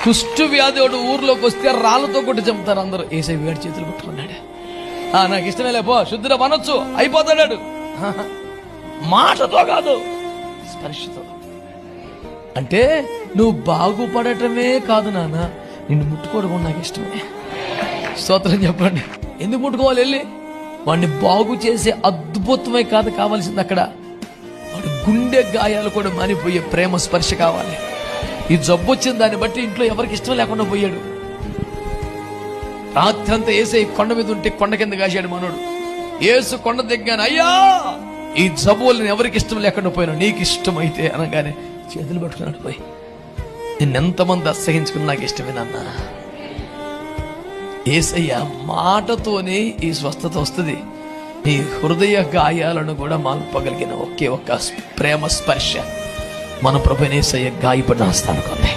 కుష్టు వ్యాధి ఊర్లోకి వస్తే రాళ్ళతో కొట్టి చంపుతారు అందరూ. యేసయ్య వేడి చేతులు పట్టుకున్నాడు. నాకు ఇష్టమే లేపో, శుద్ధిగా మనొచ్చు, అయిపోతాడాడు. మాటతో కాదు, స్పర్శతో. అంటే నువ్వు బాగుపడటమే కాదు నాన్న, నిన్ను ముట్టుకోవడం కూడా నాకు ఇష్టమే. స్తోత్రం చెప్పండి. ఎందుకు ముట్టుకోవాలి? వెళ్ళి వాడిని బాగు చేసే అద్భుతమే కాదు కావాల్సింది అక్కడ, వాడి గుండె గాయాలు కూడా మానిపోయే ప్రేమ స్పర్శ కావాలి. ఈ జబ్బు వచ్చిన దాన్ని బట్టి ఇంట్లో ఎవరికి ఇష్టం లేకుండా పోయాడు. రాత్రి అంతా యేసయ్య కొండ మీద ఉంటే కొండ కింద కాశాడు మనోడు. యేసు కొండ దిగ్గాను, అయ్యా ఈ జబ్బులు ఎవరికి ఇష్టం లేకుండా పోయాను, నీకు ఇష్టమైతే అనగానే చేతులు పట్టుకున్నాడు. పోయి నిన్నెంతమంది అసహించుకుని నాకు ఇష్టమేనన్నా. యేసయ్య మాటతోనే ఈ స్వస్థత వస్తుంది. నీ హృదయ గాయాలను కూడా మాల్పగలిగిన ఒకే ఒక్క ప్రేమ స్పర్శ మన ప్రభువైన యేసయ్య గాయపడిన హస్తానికి ఉంది.